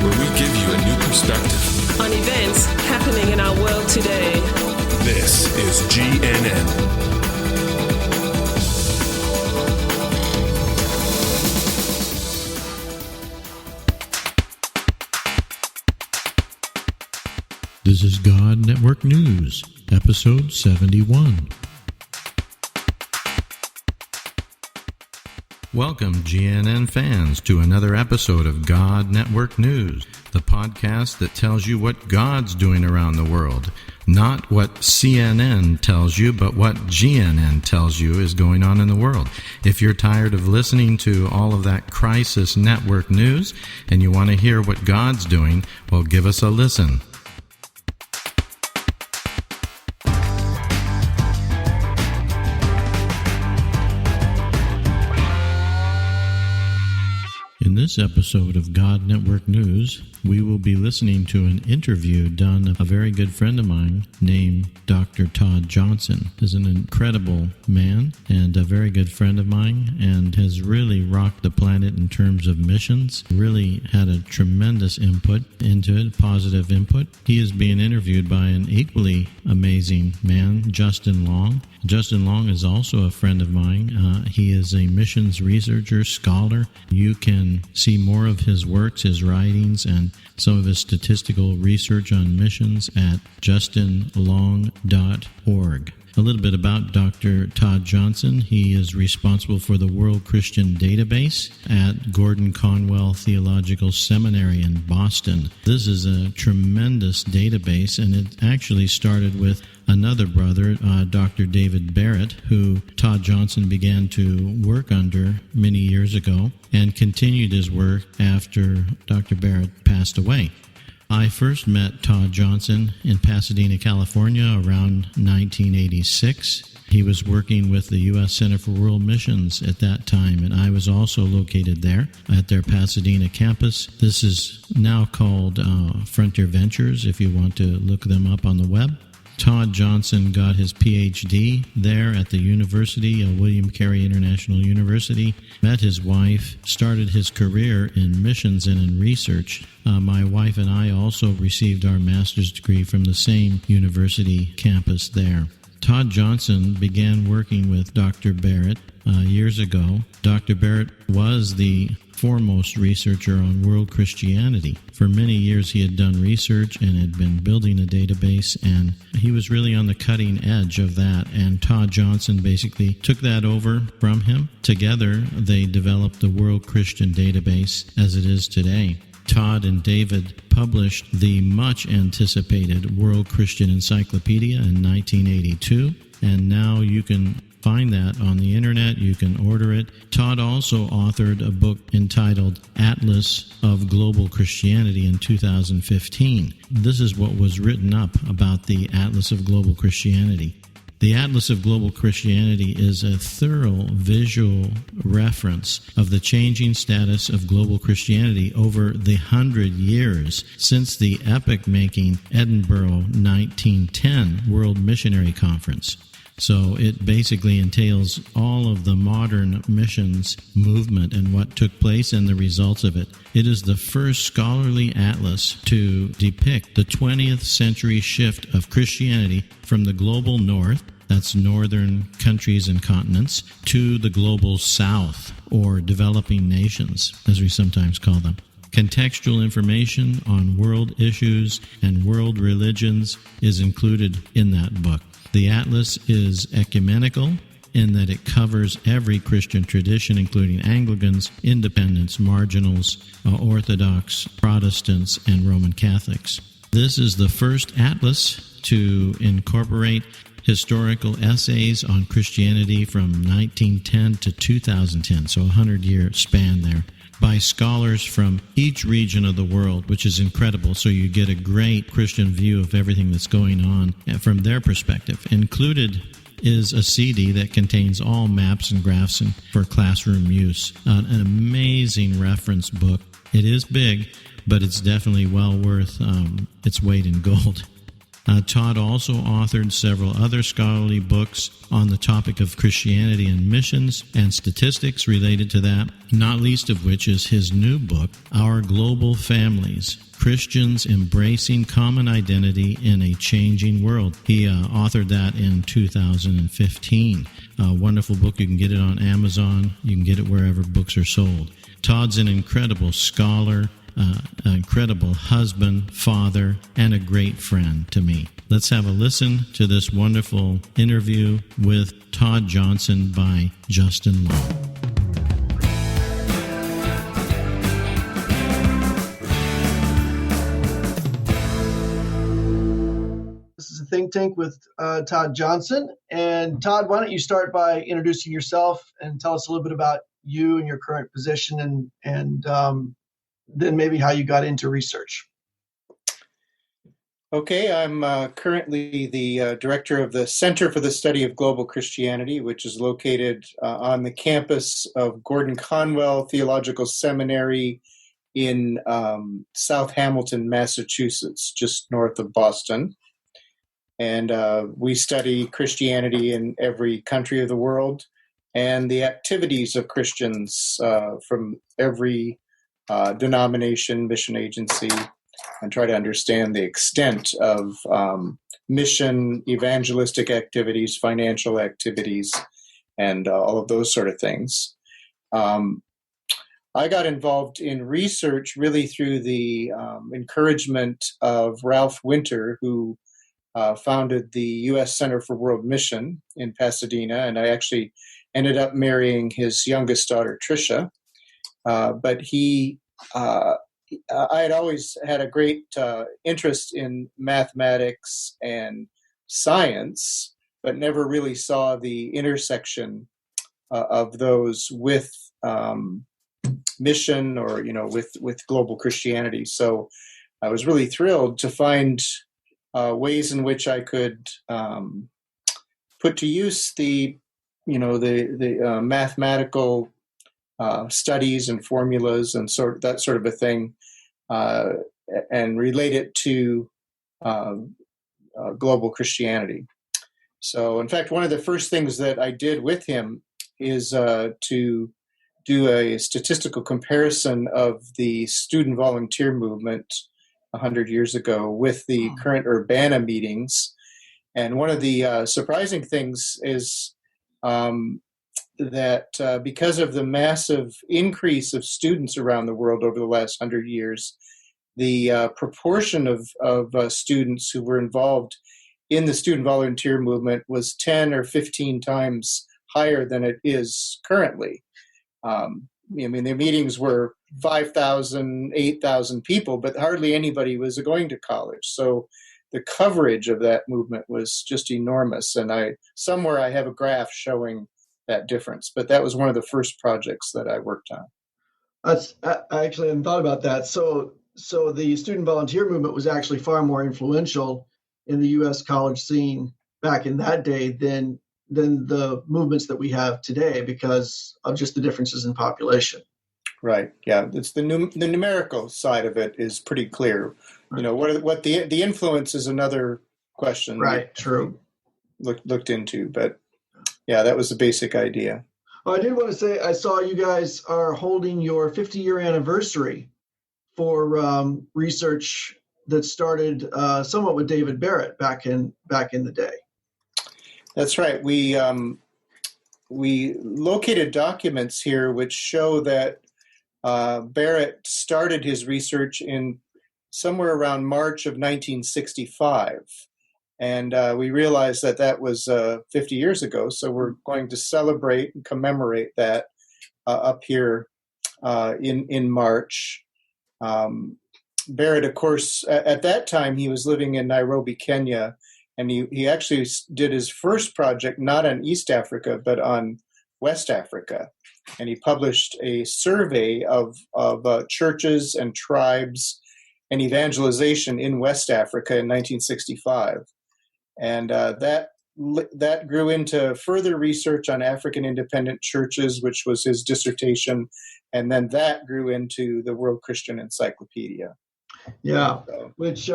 where we give you a new perspective on events happening in our world today. This is GNN. This is God Network News, episode 71. Welcome, GNN fans, to another episode of God Network News, the podcast that tells you what God's doing around the world. Not what CNN tells you, but what GNN tells you is going on in the world. If you're tired of listening to all of that crisis network news and you want to hear what God's doing, well, give us a listen. In this episode of God Network News, we will be listening to an interview done with a very good friend of mine named Dr. Todd Johnson. He's an incredible man and a very good friend of mine and has really rocked the planet in terms of missions, really had a tremendous input into it, positive input. He is being interviewed by an equally amazing man, Justin Long. Justin Long is also a friend of mine. He is a missions researcher, scholar. You can see more of his works, his writings, and some of his statistical research on missions at justinlong.org. A little bit about Dr. Todd Johnson. He is responsible for the World Christian Database at Gordon-Conwell Theological Seminary in Boston. This is a tremendous database, and it actually started with another brother, Dr. David Barrett, who Todd Johnson began to work under many years ago and continued his work after Dr. Barrett passed away. I first met Todd Johnson in Pasadena, California around 1986. He was working with the U.S. Center for World Missions at that time, and I was also located there at their Pasadena campus. This is now called Frontier Ventures, if you want to look them up on the web. Todd Johnson got his Ph.D. there at the University of William Carey International University, met his wife, started his career in missions and in research. My wife and I also received our master's degree from the same university campus there. Todd Johnson began working with Dr. Barrett years ago. Dr. Barrett was the foremost researcher on world Christianity. For many years he had done research and had been building a database, and he was really on the cutting edge of that, and Todd Johnson basically took that over from him. Together they developed the World Christian Database as it is today. Todd and David published the much anticipated World Christian Encyclopedia in 1982, and now you can find that on the internet. You can order it. Todd also authored a book entitled Atlas of Global Christianity in 2015. This is what was written up about the Atlas of Global Christianity. The Atlas of Global Christianity is a thorough visual reference of the changing status of global Christianity over the 100 years since the epoch-making Edinburgh 1910 World Missionary Conference. So it basically entails all of the modern missions movement and what took place and the results of it. It is the first scholarly atlas to depict the 20th century shift of Christianity from the global north, that's northern countries and continents, to the global south, or developing nations, as we sometimes call them. Contextual information on world issues and world religions is included in that book. The Atlas is ecumenical in that it covers every Christian tradition, including Anglicans, Independents, Marginals, Orthodox, Protestants, and Roman Catholics. This is the first atlas to incorporate historical essays on Christianity from 1910 to 2010, so a 100-year span there, by scholars from each region of the world, which is incredible. So you get a great Christian view of everything that's going on from their perspective. Included is a CD that contains all maps and graphs for classroom use. An amazing reference book. It is big, but it's definitely well worth its weight in gold. Todd also authored several other scholarly books on the topic of Christianity and missions and statistics related to that, not least of which is his new book, Our Global Families, Christians Embracing Common Identity in a Changing World. He authored that in 2015. A wonderful book. You can get it on Amazon. You can get it wherever books are sold. Todd's an incredible scholar, an incredible husband, father, and a great friend to me. Let's have a listen to this wonderful interview with Todd Johnson by Justin Long. This is a think tank with Todd Johnson. And Todd, why don't you start by introducing yourself and tell us a little bit about you and your current position and then maybe how you got into research. Okay, I'm currently the director of the Center for the Study of Global Christianity, which is located on the campus of Gordon-Conwell Theological Seminary in South Hamilton, Massachusetts, just north of Boston. And we study Christianity in every country of the world and the activities of Christians from every denomination, mission agency, and try to understand the extent of mission, evangelistic activities, financial activities, and all of those sort of things. I got involved in research really through the encouragement of Ralph Winter, who founded the U.S. Center for World Mission in Pasadena, and I actually ended up marrying his youngest daughter, Tricia. But I had always had a great interest in mathematics and science, but never really saw the intersection of those with mission or, with global Christianity. So I was really thrilled to find ways in which I could put to use the mathematical studies and formulas and that sort of a thing, and relate it to global Christianity. So, in fact, one of the first things that I did with him is to do a statistical comparison of the student volunteer movement 100 years ago with the current Urbana meetings. And one of the surprising things is that because of the massive increase of students around the world over the last 100 years, the proportion of students who were involved in the student volunteer movement was 10 or 15 times higher than it is currently. The meetings were 5,000, 8,000 people, but hardly anybody was going to college. So the coverage of that movement was just enormous. And I have a graph showing that difference. But that was one of the first projects that I worked on. I actually hadn't thought about that. So the student volunteer movement was actually far more influential in the U.S. college scene back in that day than the movements that we have today because of just the differences in population. Right. Yeah. It's the numerical side of it is pretty clear. Right. What the influence is another question. Right. True. Looked into, but yeah, that was the basic idea. Oh, I did want to say I saw you guys are holding your 50-year anniversary for research that started somewhat with David Barrett back in the day. That's right. We located documents here which show that Barrett started his research in somewhere around March of 1965. And we realized that was 50 years ago. So we're going to celebrate and commemorate that up here in March. Barrett, of course, at that time, he was living in Nairobi, Kenya. And he actually did his first project not on East Africa, but on West Africa. And he published a survey of churches and tribes and evangelization in West Africa in 1965. And that grew into further research on African independent churches, which was his dissertation. And then that grew into the World Christian Encyclopedia. Yeah, so, which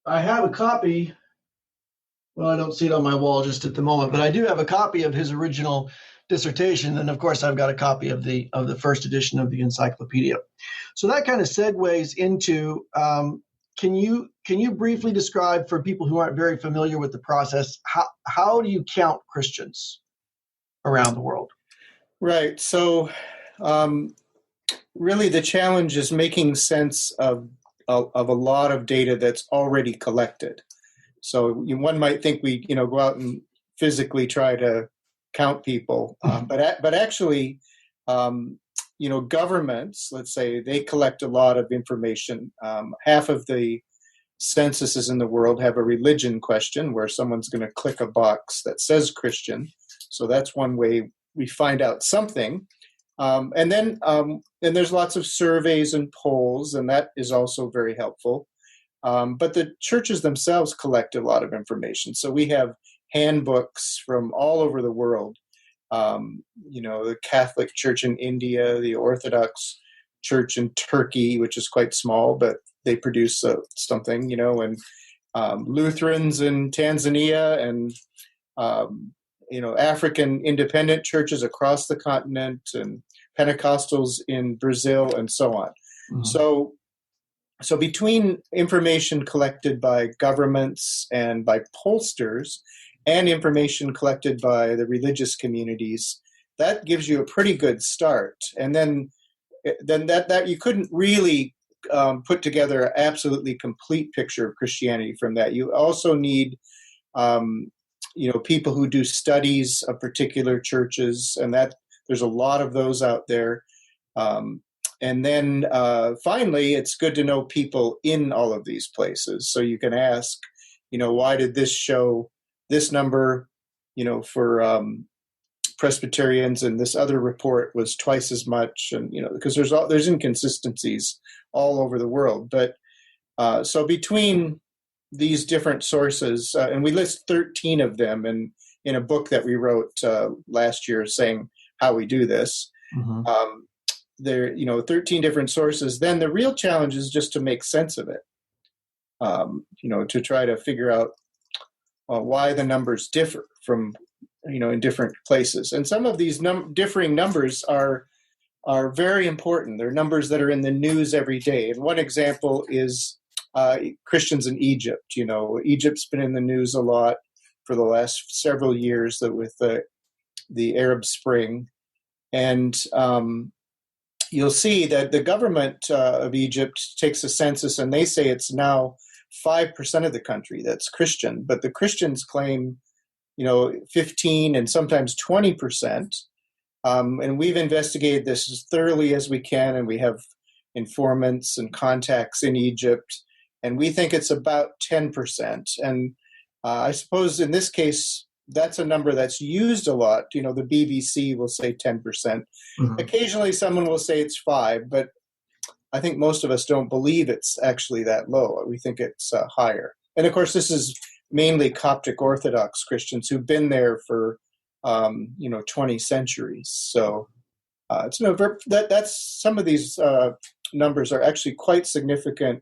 I have a copy. Well, I don't see it on my wall just at the moment, but I do have a copy of his original dissertation, and of course, I've got a copy of the first edition of the encyclopedia. So that kind of segues into. Can you briefly describe for people who aren't very familiar with the process how do you count Christians around the world? Right. So, really, the challenge is making sense of a lot of data that's already collected. So one might think we, go out and physically try to count people, but actually, governments, let's say, they collect a lot of information. Half of the censuses in the world have a religion question where someone's going to click a box that says Christian. So that's one way we find out something. And then there's lots of surveys and polls, and that is also very helpful. But the churches themselves collect a lot of information. So we have handbooks from all over the world. The Catholic Church in India, the Orthodox Church in Turkey, which is quite small, but they produce something, and Lutherans in Tanzania and, African independent churches across the continent and Pentecostals in Brazil and so on. Mm-hmm. So between information collected by governments and by pollsters and information collected by the religious communities, that gives you a pretty good start. And then that you couldn't really put together an absolutely complete picture of Christianity from that. You also need, people who do studies of particular churches, and that there's a lot of those out there. And then finally, it's good to know people in all of these places. So you can ask, why did this show this number, for Presbyterians, and this other report was twice as much, and because there's inconsistencies all over the world. But so between these different sources, and we list 13 of them in a book that we wrote last year, saying how we do this. Mm-hmm. There, 13 different sources. Then the real challenge is just to make sense of it. To try to figure out why the numbers differ from, in different places. And some of these differing numbers are very important. They're numbers that are in the news every day. And one example is Christians in Egypt. Egypt's been in the news a lot for the last several years with the Arab Spring. And you'll see that the government of Egypt takes a census, and they say it's now 5% of the country that's Christian, but the Christians claim, 15 and sometimes 20%. And we've investigated this as thoroughly as we can, and we have informants and contacts in Egypt, and we think it's about 10%. And I suppose in this case, that's a number that's used a lot. The BBC will say 10%. Mm-hmm. Occasionally someone will say it's 5%, but I think most of us don't believe it's actually that low. We think it's higher. And of course, this is mainly Coptic Orthodox Christians who've been there for, 20 centuries. So that's some of these numbers are actually quite significant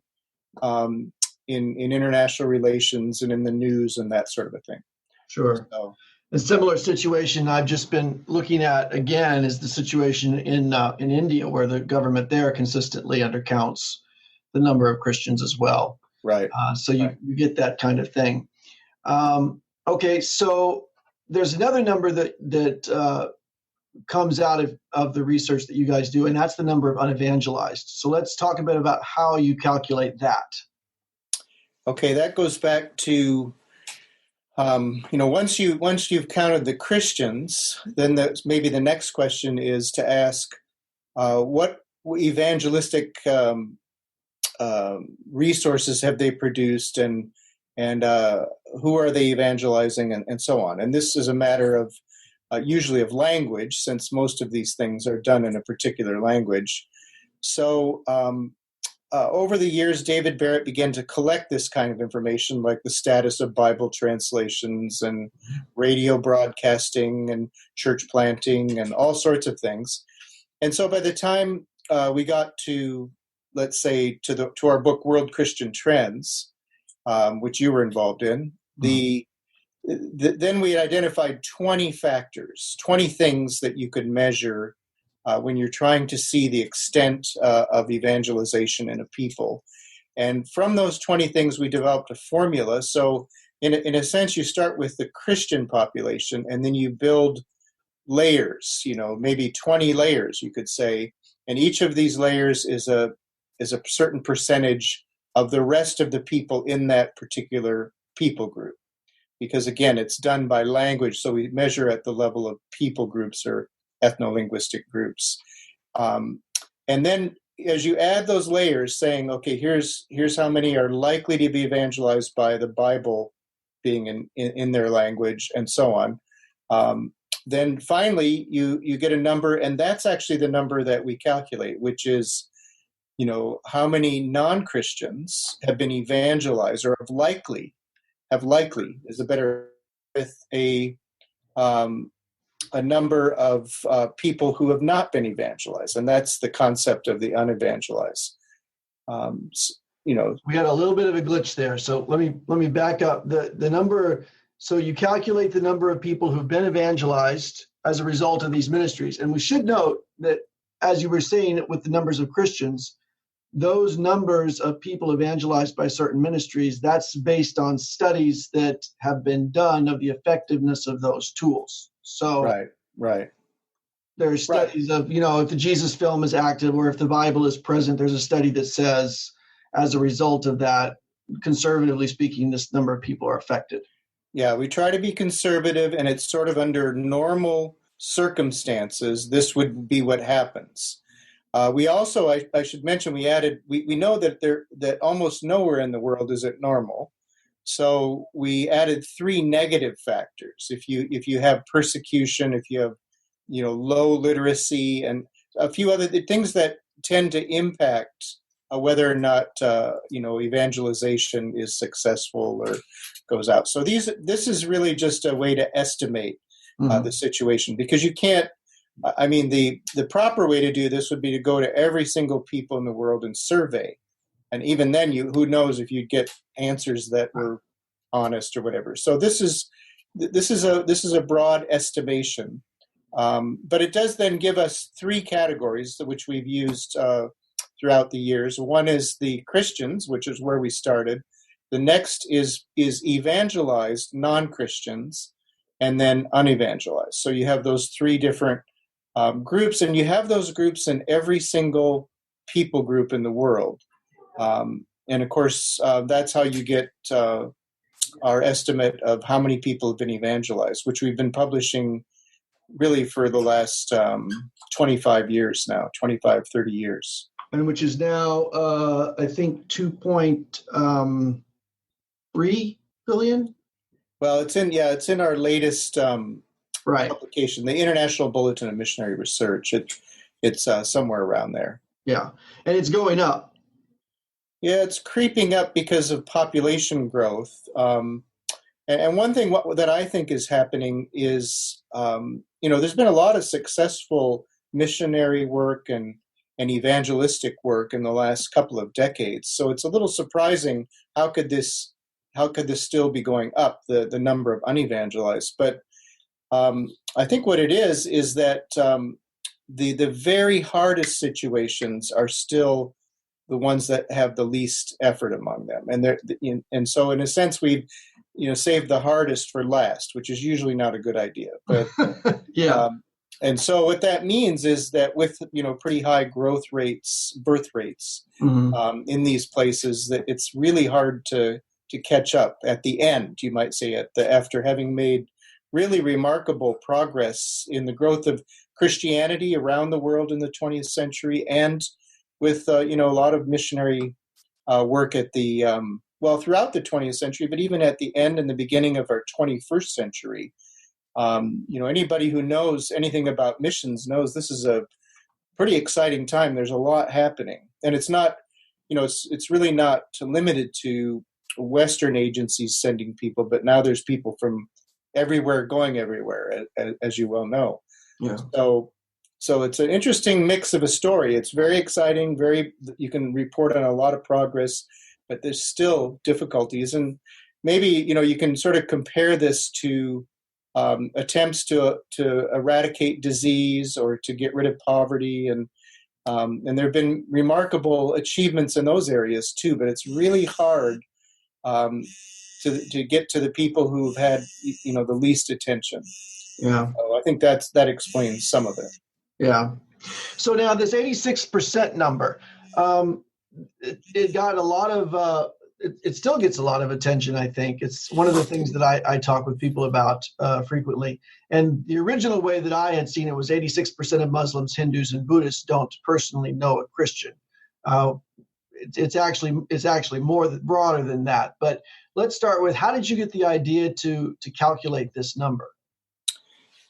in international relations and in the news and that sort of a thing. Sure. So, a similar situation I've just been looking at again is the situation in India, where the government there consistently undercounts the number of Christians as well. Right. So you get that kind of thing. Okay, so there's another number that comes out of the research that you guys do, and that's the number of unevangelized. So let's talk a bit about how you calculate that. Okay, that goes back to once you've counted the Christians, then maybe the next question is to ask what evangelistic resources have they produced, and who are they evangelizing, and so on. And this is a matter of usually of language, since most of these things are done in a particular language. So over the years, David Barrett began to collect this kind of information, like the status of Bible translations and radio broadcasting and church planting and all sorts of things. And so by the time we got to, let's say, to our book, World Christian Trends, which you were involved in. Then we identified 20 factors, 20 things that you could measure when you're trying to see the extent of evangelization in a people. And from those 20 things, we developed a formula. So in a sense, you start with the Christian population, and then you build layers, maybe 20 layers, you could say. And each of these layers is a certain percentage of the rest of the people in that particular people group. Because again, it's done by language, so we measure at the level of people groups or ethno-linguistic groups. And then as you add those layers, saying, okay, here's how many are likely to be evangelized by the Bible being in their language, and so on. Then finally, you get a number, and that's actually the number that we calculate, which is, how many non-Christians have been evangelized, or have likely is a better, with a number of people who have not been evangelized, and that's the concept of the unevangelized. We had a little bit of a glitch there, so let me back up. The number. So you calculate the number of people who've been evangelized as a result of these ministries, and we should note that, as you were saying, with the numbers of Christians, those numbers of people evangelized by certain ministries, that's based on studies that have been done of the effectiveness of those tools. So right. There's studies of, if the Jesus film is active or if the Bible is present, there's a study that says, as a result of that, conservatively speaking, this number of people are affected. Yeah, we try to be conservative, and it's sort of under normal circumstances, this would be what happens. We also, I should mention, we know that almost nowhere in the world is it normal. So we added 3 negative factors. If you have persecution, if you have, low literacy, and a few other things that tend to impact whether or not, evangelization is successful or goes out. So this is really just a way to estimate the situation, because you can't, the proper way to do this would be to go to every single people in the world and survey. And even then, who knows if you'd get answers that were honest or whatever. So this is a broad estimation, but it does then give us 3 categories which we've used throughout the years. One is the Christians, which is where we started. The next is evangelized non-Christians, and then unevangelized. So you have those 3 different groups, and you have those groups in every single people group in the world. And of course, that's how you get our estimate of how many people have been evangelized, which we've been publishing really for the last 25 years now, 25, 30 years. And which is now, I think, 2.3 billion? Well, it's in our latest publication, the International Bulletin of Missionary Research. It's somewhere around there. Yeah, and it's going up. Yeah, it's creeping up because of population growth. And one thing that I think is happening is, there's been a lot of successful missionary work and evangelistic work in the last couple of decades. So it's a little surprising, how could this still be going up, the number of unevangelized? But I think what it is that the very hardest situations are still the ones that have the least effort among them, and so in a sense we've saved the hardest for last, which is usually not a good idea. But yeah. And so what that means is that with pretty high birth rates in these places, that it's really hard to catch up at the end, you might say, after having made really remarkable progress in the growth of Christianity around the world in the 20th century, and with a lot of missionary work at the throughout the 20th century, but even at the end and the beginning of our 21st century. Anybody who knows anything about missions knows this is a pretty exciting time. There's a lot happening, and it's not, it's really not limited to Western agencies sending people, but now there's people from everywhere going everywhere, as you well know. Yeah. So it's an interesting mix of a story. It's very exciting. You can report on a lot of progress, but there's still difficulties. And maybe, you can sort of compare this to attempts to eradicate disease or to get rid of poverty. And there have been remarkable achievements in those areas too, but it's really hard to get to the people who've had, the least attention. Yeah. So I think that explains some of it. Yeah. So now this 86% number, it got a lot of, it still gets a lot of attention, I think. It's one of the things that I talk with people about frequently. And the original way that I had seen it was 86% of Muslims, Hindus, and Buddhists don't personally know a Christian. It's actually more broader than that. But let's start with, how did you get the idea to calculate this number?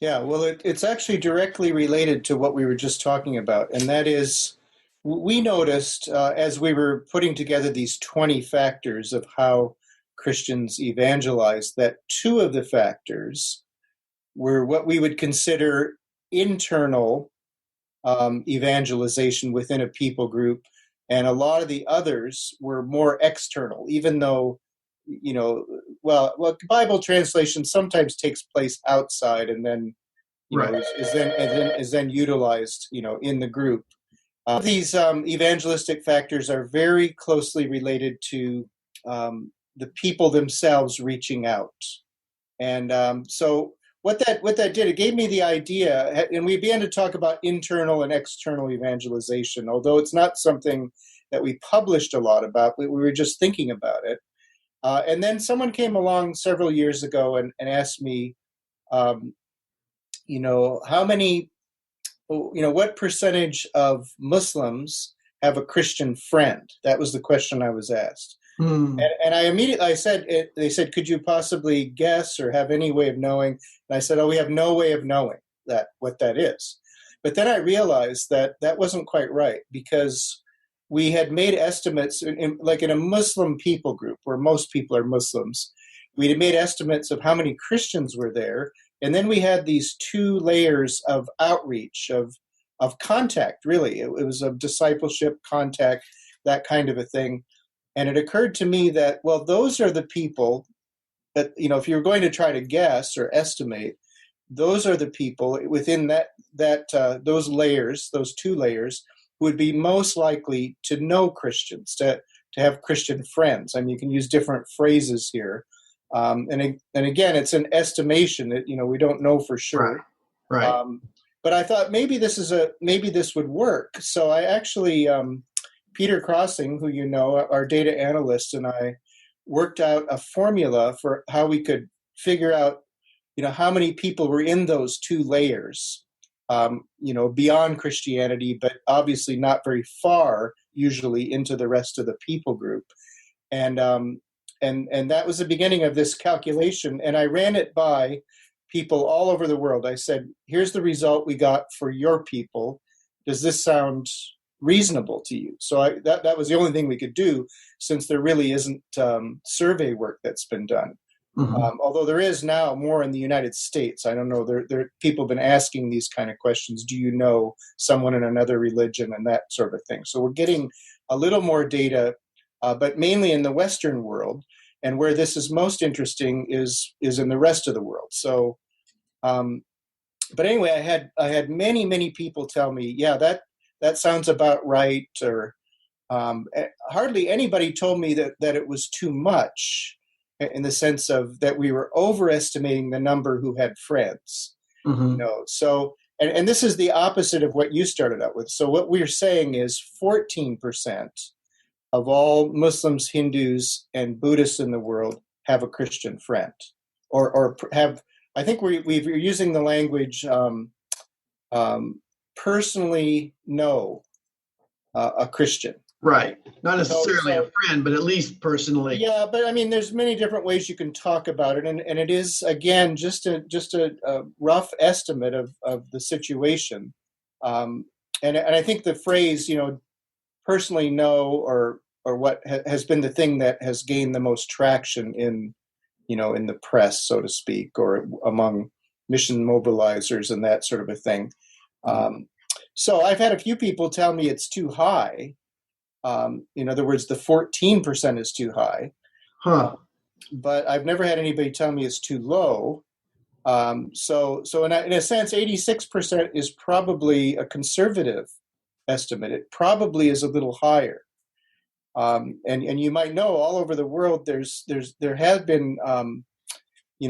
Yeah, well, it's actually directly related to what we were just talking about, and that is, we noticed as we were putting together these 20 factors of how Christians evangelize, that two of the factors were what we would consider internal evangelization within a people group, and a lot of the others were more external, even though, Bible translation sometimes takes place outside and then, is then utilized, in the group. These evangelistic factors are very closely related to the people themselves reaching out. And so what that did, it gave me the idea, and we began to talk about internal and external evangelization, although it's not something that we published a lot about. We were just thinking about it. And then someone came along several years ago and asked me, how many, what percentage of Muslims have a Christian friend? That was the question I was asked. And I said, they said, could you possibly guess or have any way of knowing? And I said, we have no way of knowing what that is. But then I realized that wasn't quite right, because we had made estimates in a Muslim people group where most people are Muslims. We had made estimates of how many Christians were there. And then we had these two layers of outreach, of contact, really. It was of discipleship, contact, that kind of a thing. And it occurred to me that, well, those are the people that, if you're going to try to guess or estimate, those are the people within those layers, those two layers, who would be most likely to know Christians, to have Christian friends. I mean, you can use different phrases here. And again, it's an estimation that, we don't know for sure. Right. But I thought maybe this would work. So I actually, Peter Crossing, who our data analyst, and I worked out a formula for how we could figure out, how many people were in those two layers, beyond Christianity, but obviously not very far, usually, into the rest of the people group. And that was the beginning of this calculation. And I ran it by people all over the world. I said, here's the result we got for your people. Does this sound reasonable to you? So that was the only thing we could do, since there really isn't survey work that's been done. Mm-hmm. Although there is now more in the United States. I don't know. There people have been asking these kind of questions. Do you know someone in another religion, and that sort of thing? So we're getting a little more data, but mainly in the Western world. And where this is most interesting is in the rest of the world. So, but anyway, I had many, many people tell me, yeah, that sounds about right. Or hardly anybody told me that it was too much, in the sense of that we were overestimating the number who had friends. Mm-hmm. So, and this is the opposite of what you started out with. So what we're saying is 14% of all Muslims, Hindus, and Buddhists in the world have a Christian friend, or have. I think we're using the language personally know a Christian. Right. Not necessarily a friend, but at least personally. Yeah, but I mean, there's many different ways you can talk about it, and it is, again, just a rough estimate of the situation. And I think the phrase, personally know, or what has been the thing that has gained the most traction in the press, so to speak, or among mission mobilizers and that sort of a thing. So I've had a few people tell me it's too high. In other words, the 14% is too high. Huh. But I've never had anybody tell me it's too low. So in a sense, 86% is probably a conservative estimate. It probably is a little higher. And you might know all over the world there have been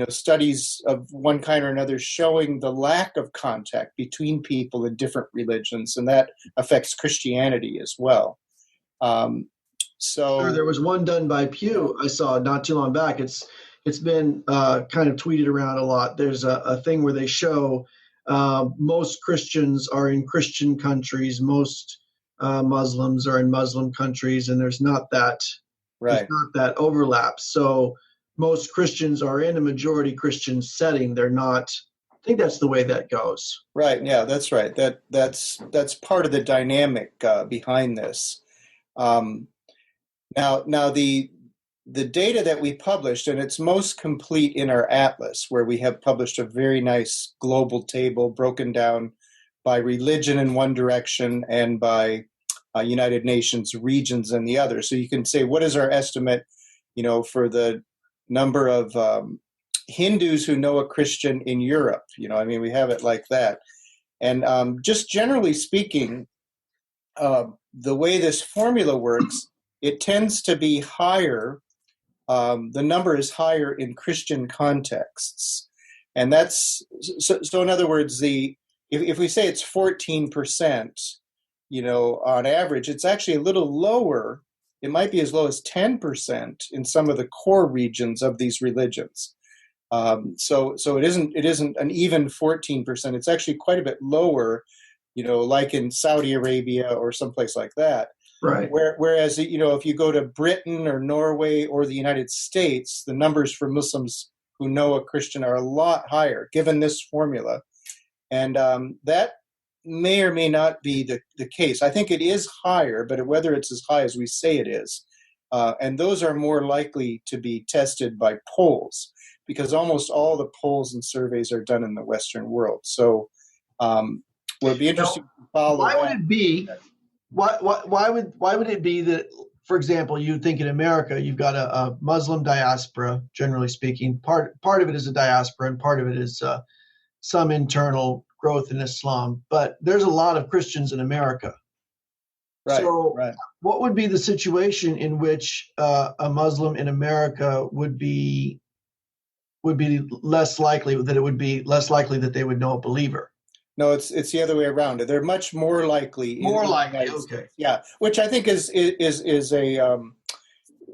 studies of one kind or another showing the lack of contact between people in different religions, and that affects Christianity as well. Sure, there was one done by Pew I saw not too long back. It's been kind of tweeted around a lot. There's a thing where they show most Christians are in Christian countries, most Muslims are in Muslim countries, and there's not that overlap. So most Christians are in a majority Christian setting. They're not. I think that's the way that goes. Right. Yeah, that's right. That's part of the dynamic behind this. Now the data that we published, and it's most complete in our atlas, where we have published a very nice global table broken down by religion in one direction and by United Nations regions in the other. So you can say, what is our estimate, for the number of Hindus who know a Christian in Europe? We have it like that. And just generally speaking, the way this formula works, it tends to be higher. The number is higher in Christian contexts. And that's, so in other words, if we say it's 14%, on average, it's actually a little lower. It might be as low as 10% in some of the core regions of these religions. So it isn't an even 14%. It's actually quite a bit lower, like in Saudi Arabia or someplace like that. Right. Whereas, if you go to Britain or Norway or the United States, the numbers for Muslims who know a Christian are a lot higher, given this formula. And that may or may not be the case. I think it is higher, but whether it's as high as we say it is. And those are more likely to be tested by polls, because almost all the polls and surveys are done in the Western world. So would be interesting to follow. Why would it be? Why would it be that, for example, you think in America you've got a Muslim diaspora, generally speaking. Part of it is a diaspora, and part of it is some internal growth in Islam. But there's a lot of Christians in America. Right. So, right. What would be the situation in which a Muslim in America would be less likely that they would know a believer? No, it's the other way around. They're much more likely. Okay. Yeah, which I think is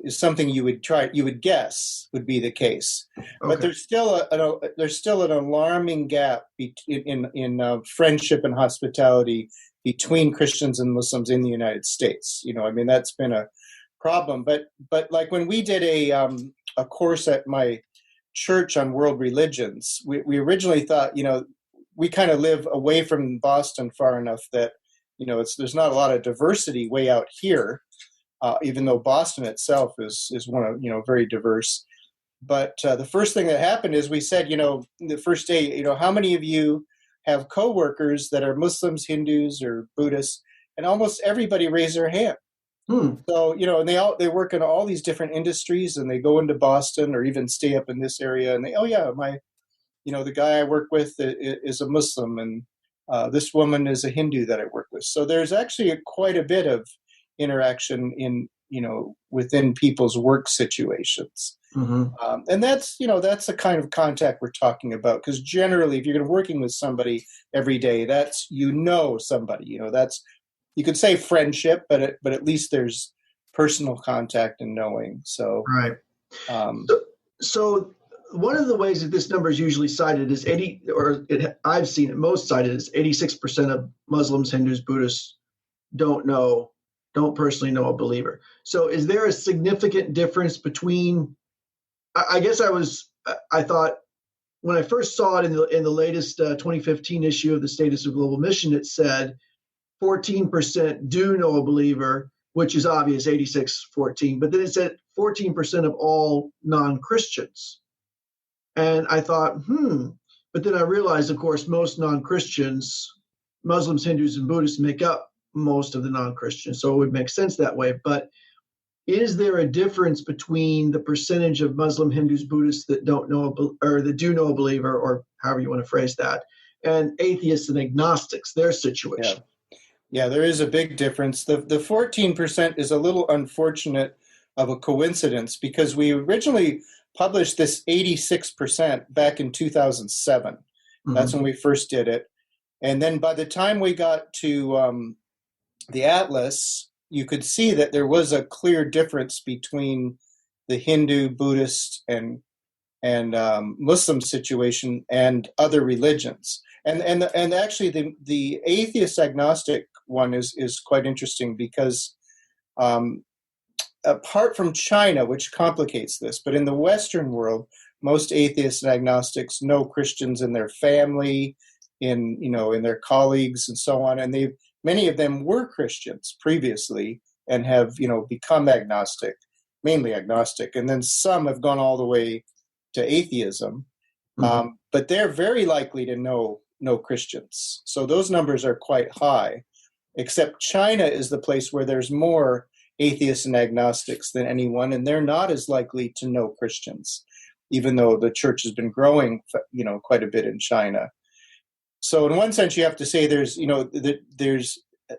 something you would guess would be the case. Okay. But there's still an alarming gap in friendship and hospitality between Christians and Muslims in the United States. That's been a problem. But like when we did a course at my church on world religions, we originally thought, we kind of live away from Boston far enough that, there's not a lot of diversity way out here, even though Boston itself is one of, very diverse. But the first thing that happened is we said, the first day, how many of you have coworkers that are Muslims, Hindus, or Buddhists? And almost everybody raised their hand. So, and they work in all these different industries, and they go into Boston or even stay up in this area, and the guy I work with is a Muslim, and this woman is a Hindu that I work with. So there's actually quite a bit of interaction within people's work situations. Mm-hmm. And that's the kind of contact we're talking about, because generally if you're working with somebody every day, that's, somebody, that's, you could say friendship, but at least there's personal contact and knowing. So, right. So one of the ways that this number is usually cited is I've seen it most cited is 86% of Muslims, Hindus, Buddhists don't personally know a believer. So is there a significant difference between, I thought when I first saw it in the latest 2015 issue of the Status of Global Mission, it said 14% do know a believer, which is obvious, 86-14, but then it said 14% of all non-Christians. And I thought, but then I realized, of course, most non-Christians, Muslims, Hindus, and Buddhists make up most of the non-Christians, so it would make sense that way. But is there a difference between the percentage of Muslim, Hindus, Buddhists that don't know or that do know a believer, or however you want to phrase that, and atheists and agnostics, their situation? Yeah, there is a big difference. The 14% is a little unfortunate of a coincidence, because we originally published this 86% back in 2007. Mm-hmm. That's when we first did it. And then by the time we got to the Atlas, you could see that there was a clear difference between the Hindu, Buddhist, and Muslim situation and other religions. And actually the atheist agnostic one is quite interesting, because apart from China, which complicates this, but in the Western world, most atheists and agnostics know Christians in their family, in their colleagues and so on, and many of them were Christians previously and have become agnostic, mainly agnostic, and then some have gone all the way to atheism. Mm-hmm. But they're very likely to know Christians. So those numbers are quite high, except China is the place where there's more atheists and agnostics than anyone, and they're not as likely to know Christians, even though the church has been growing, quite a bit in China. So in one sense, you have to say there's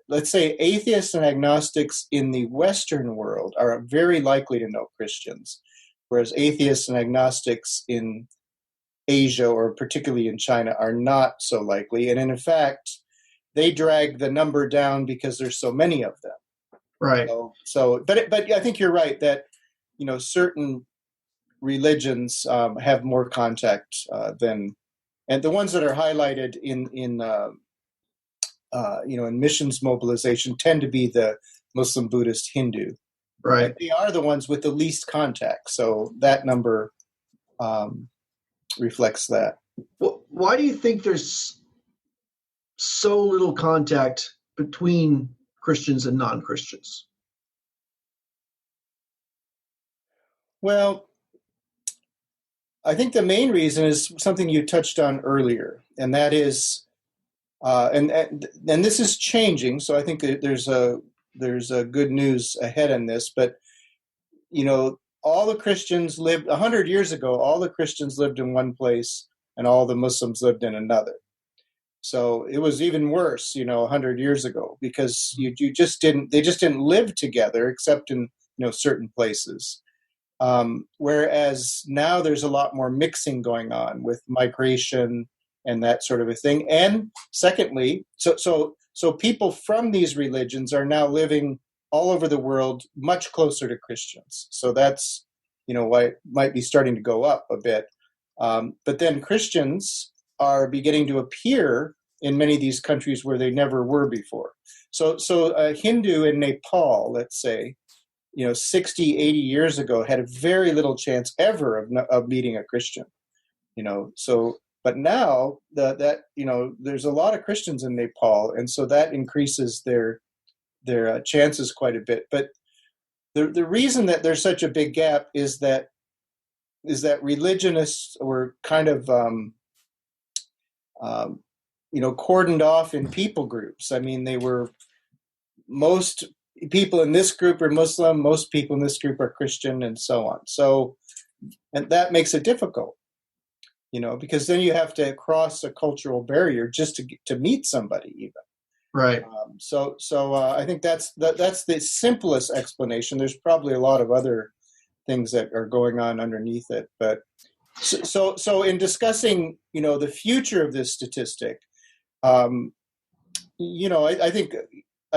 let's say atheists and agnostics in the Western world are very likely to know Christians, whereas atheists and agnostics in Asia, or particularly in China, are not so likely. And in fact, they drag the number down because there's so many of them. Right. But I think you're right that, certain religions have more contact than, and the ones that are highlighted in missions mobilization tend to be the Muslim, Buddhist, Hindu. Right. And they are the ones with the least contact. So that number reflects that. Well, why do you think there's so little contact between Christians and non-Christians? Well, I think the main reason is something you touched on earlier, and that is, and this is changing. So I think there's a good news ahead in this. But all the Christians lived 100 years ago. All the Christians lived in one place, and all the Muslims lived in another. So it was even worse, 100 years ago, because they just didn't live together except in certain places. Whereas now there's a lot more mixing going on with migration and that sort of a thing. And secondly, so people from these religions are now living all over the world, much closer to Christians. So that's, why it might be starting to go up a bit. But then Christians are beginning to appear in many of these countries where they never were before. So a Hindu in Nepal, let's say, 60, 80 years ago had a very little chance ever of meeting a Christian, but now there's a lot of Christians in Nepal, and so that increases their chances quite a bit. But the reason that there's such a big gap is that religionists were kind of cordoned off in people groups. I mean, most people in this group are Muslim, most people in this group are Christian, and so on. So, and that makes it difficult, because then you have to cross a cultural barrier just to meet somebody even. Right. So I think that's the simplest explanation. There's probably a lot of other things that are going on underneath it. But so in discussing, the future of this statistic, I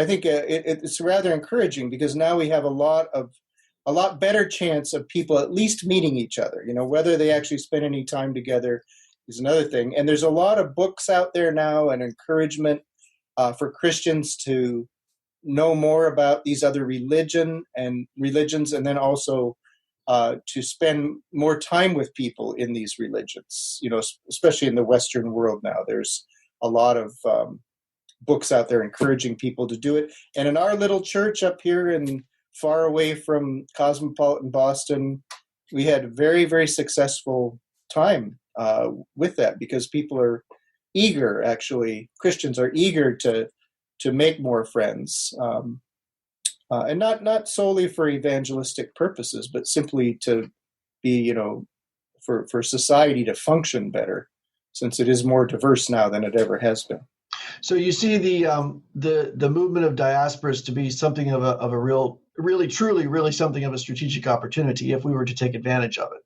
think it's rather encouraging, because now we have a lot better chance of people at least meeting each other. Whether they actually spend any time together is another thing. And there's a lot of books out there now and encouragement for Christians to know more about these other religions, and then also to spend more time with people in these religions. Especially in the Western world now, there's a lot of books out there encouraging people to do it. And in our little church up here in far away from cosmopolitan Boston, we had a very, very successful time with that, because people are eager, actually, Christians are eager to make more friends, and not solely for evangelistic purposes, but simply to be, for society to function better, since it is more diverse now than it ever has been. So you see the movement of diasporas to be something of a really truly something of a strategic opportunity if we were to take advantage of it.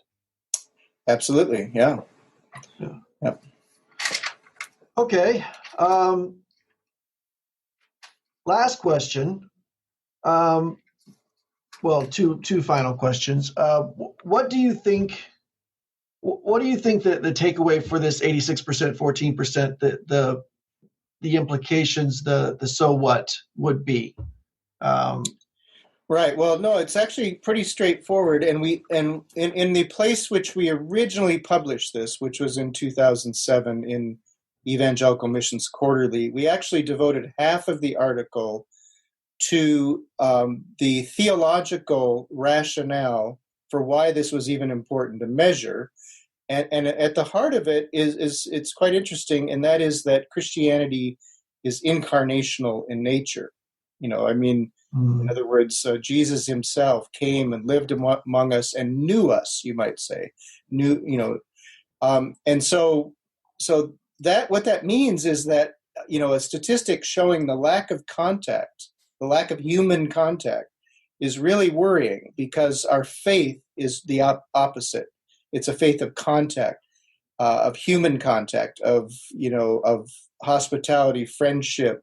Absolutely, yeah. Okay. Last question. Well, two final questions. What do you think? What do you think that the takeaway for this 86%, 14%, the implications, the so what would be? Right. Well, no, it's actually pretty straightforward. And in the place which we originally published this, which was in 2007 in Evangelical Missions Quarterly, we actually devoted half of the article to the theological rationale for why this was even important to measure. And at the heart of it is it's quite interesting, and that is that Christianity is incarnational in nature. In other words, Jesus himself came and lived among us and knew us, you might say, and so that what that means is that a statistic showing the lack of contact, the lack of human contact, is really worrying, because our faith is the opposite. It's a faith of contact, of human contact, of hospitality, friendship,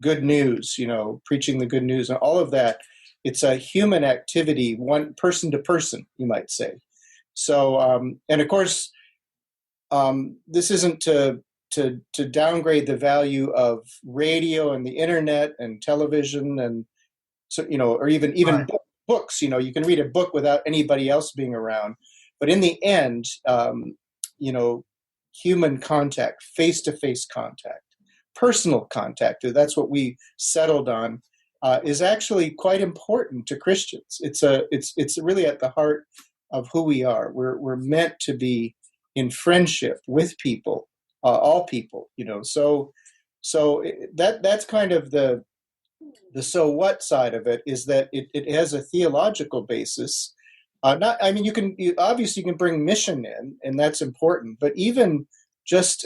good news, preaching the good news, and all of that. It's a human activity, one person to person, you might say. So, and of course, this isn't to downgrade the value of radio and the internet and television, and so or even right. Books. You can read a book without anybody else being around. But in the end, human contact, face-to-face contact, personal contact, that's what we settled on, is actually quite important to Christians. It's really at the heart of who we are. We're meant to be in friendship with people, all people. So that's kind of the so what side of it, is that it has a theological basis. You can bring mission in, and that's important, but even just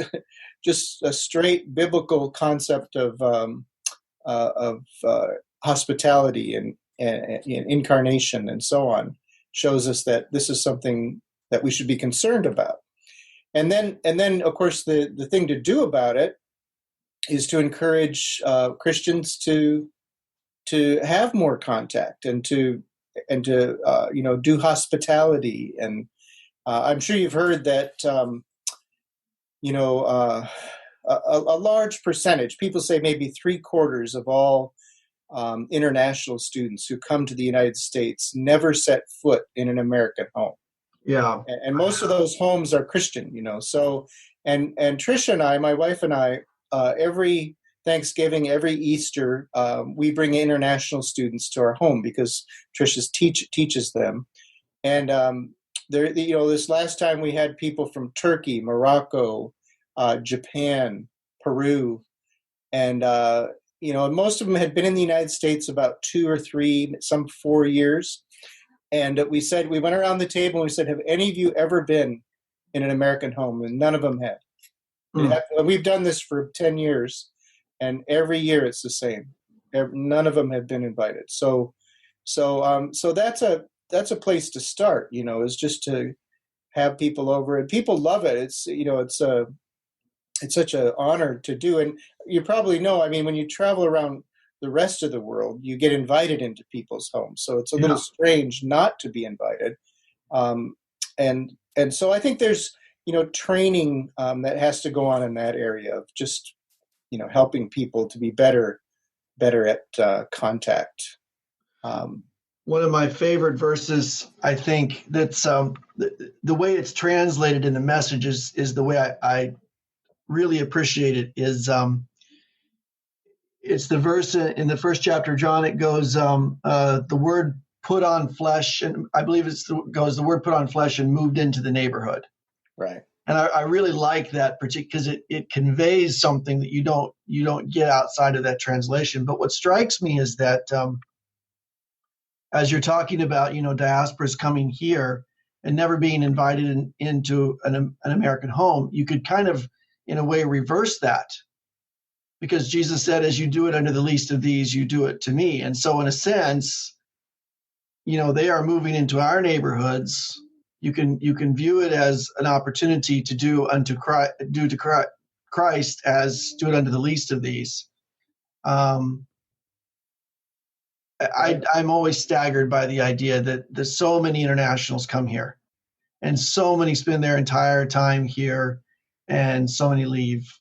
a straight biblical concept of hospitality and incarnation and so on shows us that this is something that we should be concerned about. And then of course the thing to do about it is to encourage Christians to have more contact and to do hospitality. And I'm sure you've heard that a large percentage, people say maybe 3/4 of all international students who come to the United States never set foot in an American home. Yeah. And most of those homes are Christian, So, and Tricia and I, my wife and I, every Thanksgiving, every Easter, we bring international students to our home because Tricia teaches them. And this last time we had people from Turkey, Morocco, Japan, Peru, and most of them had been in the United States about 2 or 3, some 4 years. And we went around the table and we said, have any of you ever been in an American home? And none of them had. We've done this for 10 years. And every year it's the same. None of them have been invited. So that's a place to start. Is just to have people over, and people love it. It's such an honor to do. And you probably know, when you travel around the rest of the world, you get invited into people's homes. So it's a little strange not to be invited. And so I think there's training that has to go on in that area of just helping people to be better at contact. One of my favorite verses, I think, that's the way it's translated in the message is the way I really appreciate it. Is it's the verse in the first chapter of John. It goes, the word put on flesh, and I believe the word put on flesh and moved into the neighborhood. Right. And I really like that because it conveys something that you don't get outside of that translation. But what strikes me is that as you're talking about, diasporas coming here and never being invited into an American home, you could kind of, in a way, reverse that. Because Jesus said, as you do it under the least of these, you do it to me. And so in a sense, they are moving into our neighborhoods. You can view it as an opportunity to do to Christ as do it unto the least of these. I'm always staggered by the idea that there's so many internationals come here, and so many spend their entire time here, and so many leave,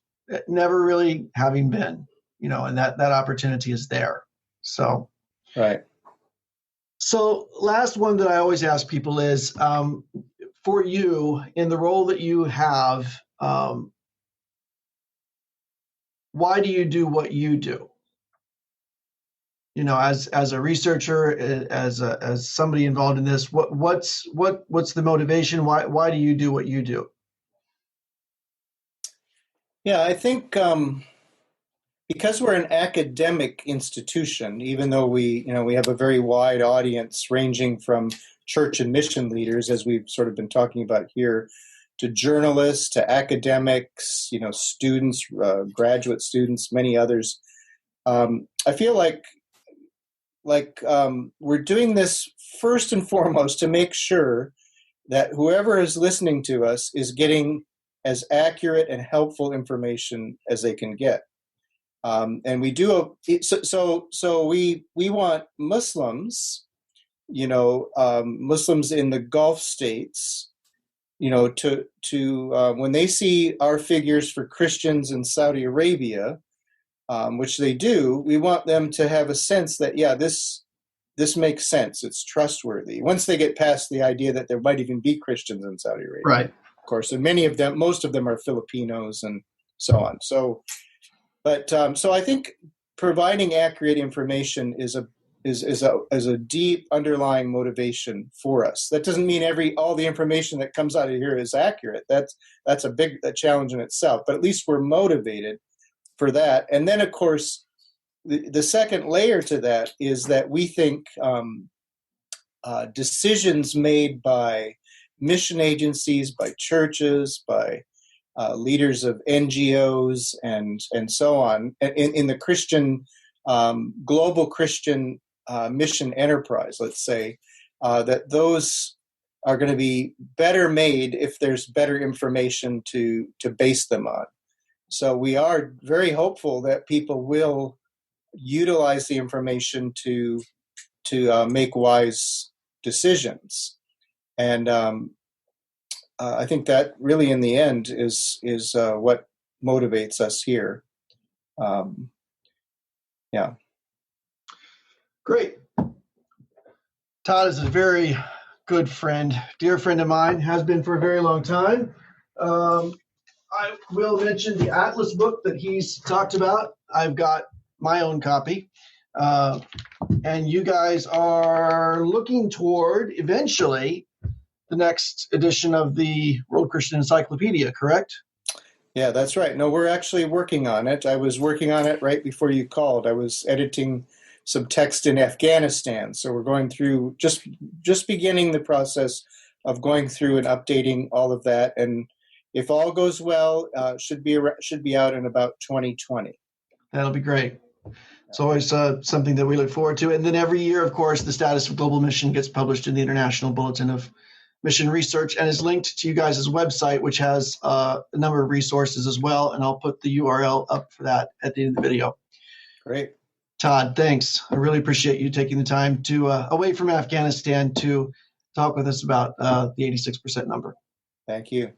never really having been, and that opportunity is there. So, right. So last one that I always ask people is, for you, in the role that you have, why do you do what you do? As a researcher, as somebody involved in this, what's the motivation? Why do you do what you do? Yeah, I think because we're an academic institution, even though we have a very wide audience ranging from church and mission leaders, as we've sort of been talking about here, to journalists, to academics, students, graduate students, many others. I feel like we're doing this first and foremost to make sure that whoever is listening to us is getting as accurate and helpful information as they can get. And we do so we want Muslims, Muslims in the Gulf states, to when they see our figures for Christians in Saudi Arabia, which they do, we want them to have a sense that, this makes sense. It's trustworthy. Once they get past the idea that there might even be Christians in Saudi Arabia, right? Of course, and most of them are Filipinos and so on. So I think providing accurate information is a deep underlying motivation for us. That doesn't mean all the information that comes out of here is accurate. That's a big challenge in itself. But at least we're motivated for that. And then, of course, the second layer to that is that we think decisions made by mission agencies, by churches, by leaders of NGOs and so on in the Christian global Christian mission enterprise, let's say, that those are going to be better made if there's better information to base them on. So we are very hopeful that people will utilize the information to make wise decisions. And I think that really, in the end, is what motivates us here. Yeah. Great. Todd is a very good friend, dear friend of mine, has been for a very long time. I will mention the Atlas book that he's talked about. I've got my own copy. And you guys are looking toward, eventually, the next edition of the World Christian Encyclopedia, correct? Yeah, that's right. No, we're actually working on it. I was working on it right before you called. I was editing some text in Afghanistan. So we're going through, just beginning the process of going through and updating all of that. And if all goes well, should be out in about 2020. That'll be great. It's always something that we look forward to. And then every year, of course, the status of global mission gets published in the International Bulletin of Mission Research and is linked to you guys' website, which has a number of resources as well. And I'll put the URL up for that at the end of the video. Great. Todd, thanks. I really appreciate you taking the time to, away from Afghanistan, to talk with us about the 86% number. Thank you.